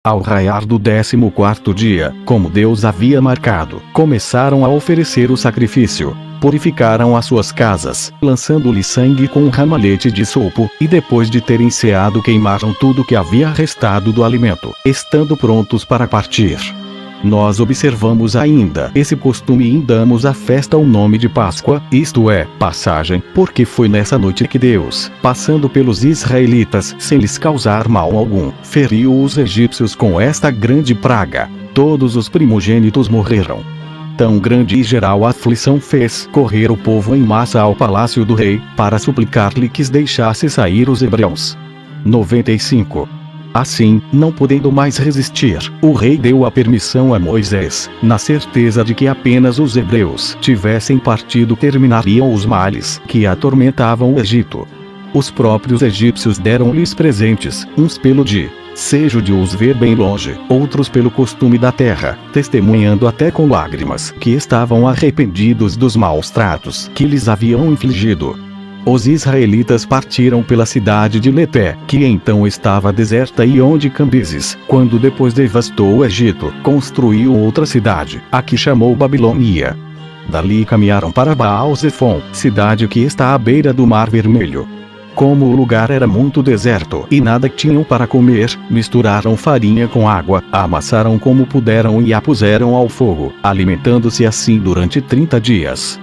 Ao raiar do 14º dia, como Deus havia marcado, começaram a oferecer o sacrifício. Purificaram as suas casas, lançando-lhe sangue com um ramalhete de sopo, e depois de terem ceado queimaram tudo que havia restado do alimento, estando prontos para partir. Nós observamos ainda esse costume e damos à festa o nome de Páscoa, isto é, passagem, porque foi nessa noite que Deus, passando pelos israelitas sem lhes causar mal algum, feriu os egípcios com esta grande praga. Todos os primogênitos morreram. Tão grande e geral aflição fez correr o povo em massa ao palácio do rei, para suplicar-lhe que deixasse sair os hebreus. 95. Assim, não podendo mais resistir, o rei deu a permissão a Moisés, na certeza de que apenas os hebreus tivessem partido terminariam os males que atormentavam o Egito. Os próprios egípcios deram-lhes presentes, uns pelo desejo de os ver bem longe, outros pelo costume da terra, testemunhando até com lágrimas que estavam arrependidos dos maus tratos que lhes haviam infligido. Os israelitas partiram pela cidade de Leté, que então estava deserta, e onde Cambises, quando depois devastou o Egito, construiu outra cidade, a que chamou Babilônia. Dali caminharam para Baal-Zefon, cidade que está à beira do Mar Vermelho. Como o lugar era muito deserto e nada tinham para comer, misturaram farinha com água, a amassaram como puderam e a puseram ao fogo, alimentando-se assim durante 30 dias.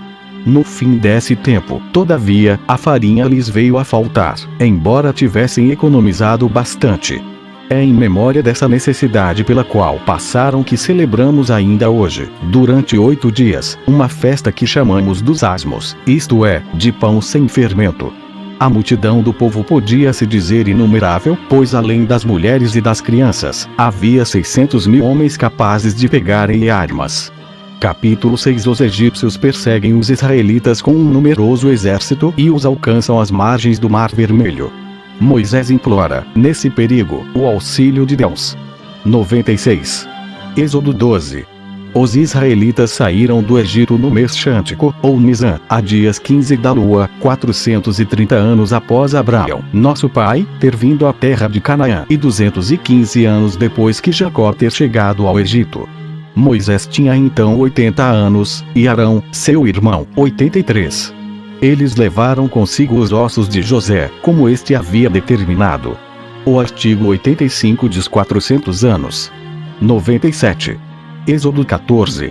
No fim desse tempo, todavia, a farinha lhes veio a faltar, embora tivessem economizado bastante. É em memória dessa necessidade pela qual passaram que celebramos ainda hoje, durante 8 dias, uma festa que chamamos dos asmos, isto é, de pão sem fermento. A multidão do povo podia se dizer inumerável, pois além das mulheres e das crianças, havia 600.000 homens capazes de pegarem armas. Capítulo 6. Os egípcios perseguem os israelitas com um numeroso exército e os alcançam às margens do Mar Vermelho. Moisés implora, nesse perigo, o auxílio de Deus. 96. Êxodo 12. Os israelitas saíram do Egito no mês Xântico, ou Nisan, a dias 15 da lua, 430 anos após Abraão, nosso pai, ter vindo à terra de Canaã, e 215 anos depois que Jacó ter chegado ao Egito. Moisés tinha então 80 anos, e Arão, seu irmão, 83. Eles levaram consigo os ossos de José, como este havia determinado. O artigo 85 diz 400 anos. 97. Êxodo 14.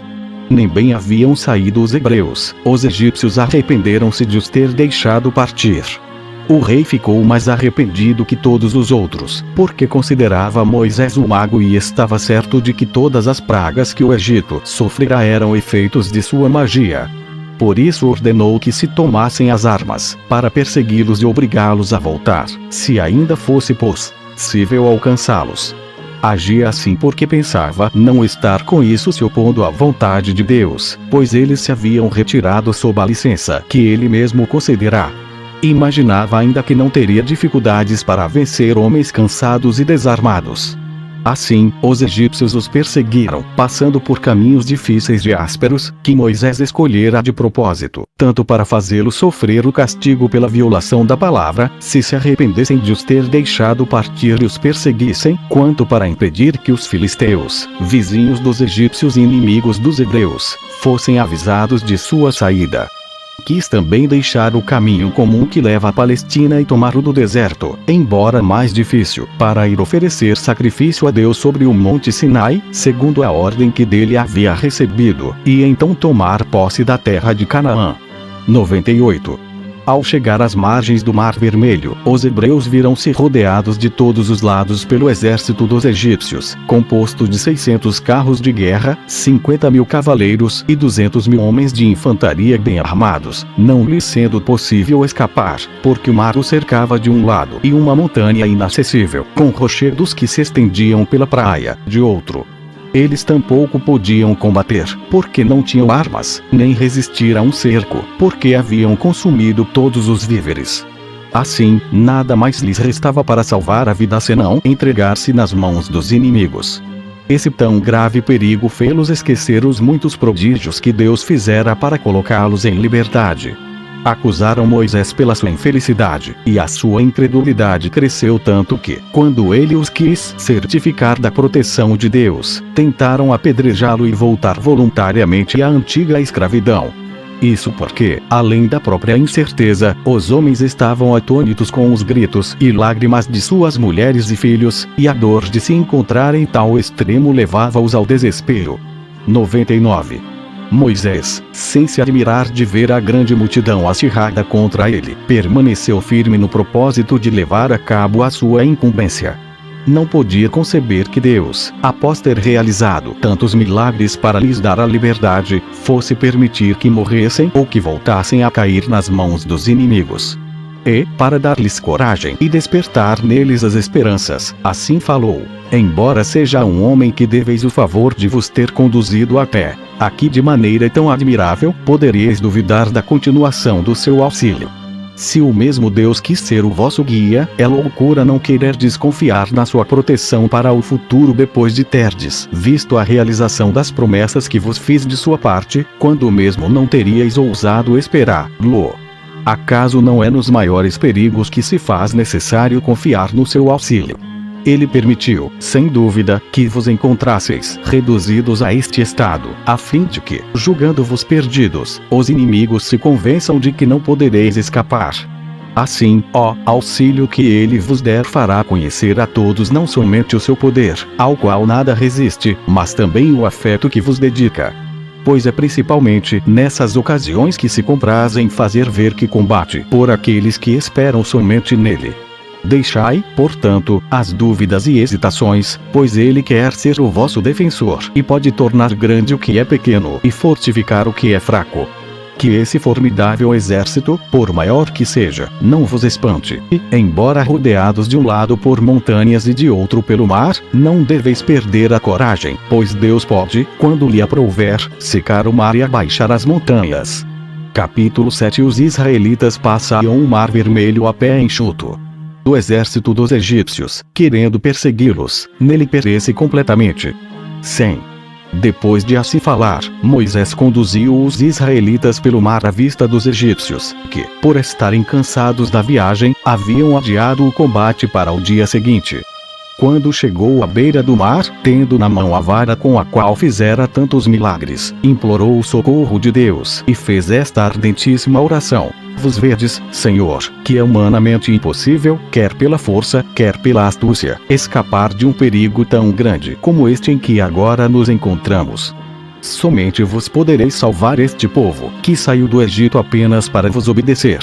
Nem bem haviam saído os hebreus, os egípcios arrependeram-se de os ter deixado partir. O rei ficou mais arrependido que todos os outros, porque considerava Moisés um mago e estava certo de que todas as pragas que o Egito sofrerá eram efeitos de sua magia. Por isso ordenou que se tomassem as armas, para persegui-los e obrigá-los a voltar, se ainda fosse possível alcançá-los. Agia assim porque pensava não estar com isso se opondo à vontade de Deus, pois eles se haviam retirado sob a licença que ele mesmo concederá. Imaginava ainda que não teria dificuldades para vencer homens cansados e desarmados. Assim, os egípcios os perseguiram, passando por caminhos difíceis e ásperos, que Moisés escolhera de propósito, tanto para fazê-los sofrer o castigo pela violação da palavra, se arrependessem de os ter deixado partir e os perseguissem, quanto para impedir que os filisteus, vizinhos dos egípcios e inimigos dos hebreus, fossem avisados de sua saída. Quis também deixar o caminho comum que leva à Palestina e tomar o do deserto, embora mais difícil, para ir oferecer sacrifício a Deus sobre o monte Sinai, segundo a ordem que dele havia recebido, e então tomar posse da terra de Canaã. 98. Ao chegar às margens do Mar Vermelho, os hebreus viram-se rodeados de todos os lados pelo exército dos egípcios, composto de 600 carros de guerra, 50.000 cavaleiros e 200.000 homens de infantaria bem armados, não lhes sendo possível escapar, porque o mar os cercava de um lado e uma montanha inacessível, com rochedos que se estendiam pela praia, de outro. Eles tampouco podiam combater, porque não tinham armas, nem resistir a um cerco, porque haviam consumido todos os víveres. Assim, nada mais lhes restava para salvar a vida senão entregar-se nas mãos dos inimigos. Esse tão grave perigo fê-los esquecer os muitos prodígios que Deus fizera para colocá-los em liberdade. Acusaram Moisés pela sua infelicidade, e a sua incredulidade cresceu tanto que, quando ele os quis certificar da proteção de Deus, tentaram apedrejá-lo e voltar voluntariamente à antiga escravidão. Isso porque, além da própria incerteza, os homens estavam atônitos com os gritos e lágrimas de suas mulheres e filhos, e a dor de se encontrar em tal extremo levava-os ao desespero. 99. Moisés, sem se admirar de ver a grande multidão acirrada contra ele, permaneceu firme no propósito de levar a cabo a sua incumbência. Não podia conceber que Deus, após ter realizado tantos milagres para lhes dar a liberdade, fosse permitir que morressem ou que voltassem a cair nas mãos dos inimigos. E, para dar-lhes coragem e despertar neles as esperanças, assim falou: embora seja um homem que deveis o favor de vos ter conduzido até aqui de maneira tão admirável, poderíeis duvidar da continuação do seu auxílio. Se o mesmo Deus quis ser o vosso guia, é loucura não querer desconfiar na sua proteção para o futuro depois de terdes visto a realização das promessas que vos fiz de sua parte, quando mesmo não teríeis ousado esperá-lo. Acaso não é nos maiores perigos que se faz necessário confiar no seu auxílio? Ele permitiu, sem dúvida, que vos encontrasseis reduzidos a este estado, a fim de que, julgando-vos perdidos, os inimigos se convençam de que não podereis escapar. Assim, ó auxílio que ele vos der fará conhecer a todos não somente o seu poder, ao qual nada resiste, mas também o afeto que vos dedica. Pois é principalmente nessas ocasiões que se compraz em fazer ver que combate por aqueles que esperam somente nele. Deixai, portanto, as dúvidas e hesitações, pois ele quer ser o vosso defensor e pode tornar grande o que é pequeno e fortificar o que é fraco. Que esse formidável exército, por maior que seja, não vos espante, e, embora rodeados de um lado por montanhas e de outro pelo mar, não deveis perder a coragem, pois Deus pode, quando lhe aprouver, secar o mar e abaixar as montanhas. Capítulo 7. Os israelitas passaram o mar vermelho a pé enxuto. O exército dos egípcios, querendo persegui-los, nele perece completamente. 100. Depois de assim falar, Moisés conduziu os israelitas pelo mar à vista dos egípcios, que, por estarem cansados da viagem, haviam adiado o combate para o dia seguinte. Quando chegou à beira do mar, tendo na mão a vara com a qual fizera tantos milagres, implorou o socorro de Deus e fez esta ardentíssima oração: vos vedes, Senhor, que é humanamente impossível, quer pela força, quer pela astúcia, escapar de um perigo tão grande como este em que agora nos encontramos. Somente vos podereis salvar este povo, que saiu do Egito apenas para vos obedecer.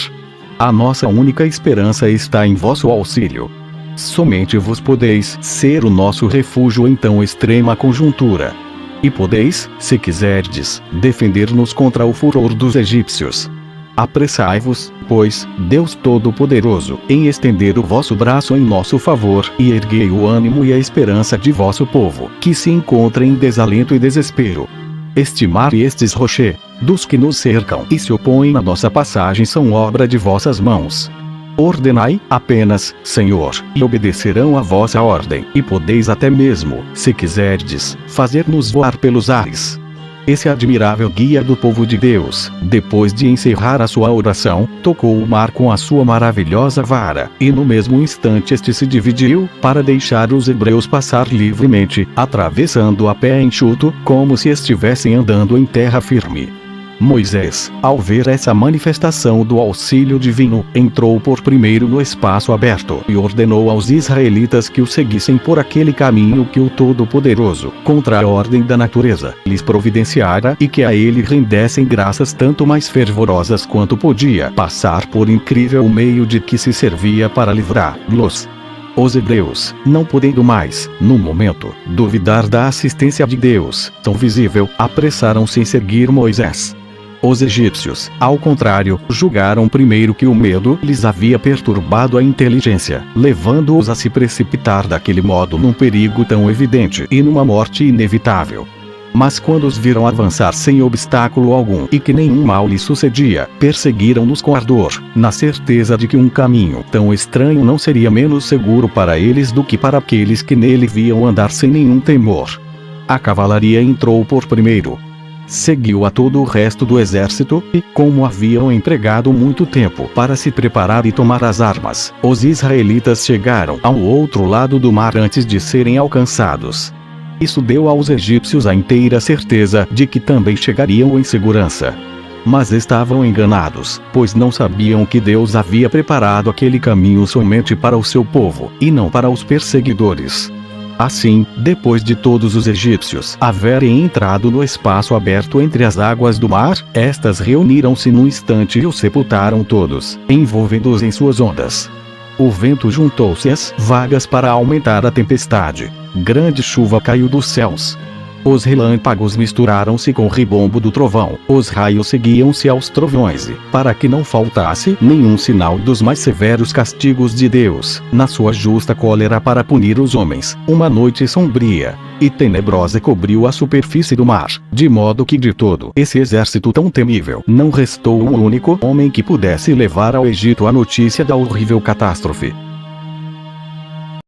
A nossa única esperança está em vosso auxílio. Somente vos podeis ser o nosso refúgio em tão extrema conjuntura. E podeis, se quiserdes, defender-nos contra o furor dos egípcios. Apressai-vos, pois, Deus Todo-Poderoso, em estender o vosso braço em nosso favor, e erguei o ânimo e a esperança de vosso povo, que se encontra em desalento e desespero. Este mar e estes rochers, dos que nos cercam e se opõem à nossa passagem, são obra de vossas mãos. Ordenai, apenas, Senhor, e obedecerão a vossa ordem, e podeis até mesmo, se quiserdes, fazer-nos voar pelos ares. Esse admirável guia do povo de Deus, depois de encerrar a sua oração, tocou o mar com a sua maravilhosa vara, e no mesmo instante este se dividiu, para deixar os hebreus passar livremente, atravessando a pé enxuto, como se estivessem andando em terra firme. Moisés, ao ver essa manifestação do auxílio divino, entrou por primeiro no espaço aberto e ordenou aos israelitas que o seguissem por aquele caminho que o Todo-Poderoso, contra a ordem da natureza, lhes providenciara, e que a ele rendessem graças tanto mais fervorosas quanto podia passar por incrível meio de que se servia para livrá-los. Os hebreus, não podendo mais, no momento, duvidar da assistência de Deus, tão visível, apressaram-se em seguir Moisés. Os egípcios, ao contrário, julgaram primeiro que o medo lhes havia perturbado a inteligência, levando-os a se precipitar daquele modo num perigo tão evidente e numa morte inevitável. Mas quando os viram avançar sem obstáculo algum e que nenhum mal lhes sucedia, perseguiram-nos com ardor, na certeza de que um caminho tão estranho não seria menos seguro para eles do que para aqueles que nele viam andar sem nenhum temor. A cavalaria entrou por primeiro. seguiu a todo o resto do exército, e, como haviam empregado muito tempo para se preparar e tomar as armas, os israelitas chegaram ao outro lado do mar antes de serem alcançados. Isso deu aos egípcios a inteira certeza de que também chegariam em segurança. Mas estavam enganados, pois não sabiam que Deus havia preparado aquele caminho somente para o seu povo, e não para os perseguidores. Assim, depois de todos os egípcios haverem entrado no espaço aberto entre as águas do mar, estas reuniram-se num instante e os sepultaram todos, envolvendo-os em suas ondas. O vento juntou-se às vagas para aumentar a tempestade. Grande chuva caiu dos céus. Os relâmpagos misturaram-se com o ribombo do trovão, os raios seguiam-se aos trovões e, para que não faltasse nenhum sinal dos mais severos castigos de Deus, na sua justa cólera para punir os homens, uma noite sombria e tenebrosa cobriu a superfície do mar, de modo que de todo esse exército tão temível não restou um único homem que pudesse levar ao Egito a notícia da horrível catástrofe.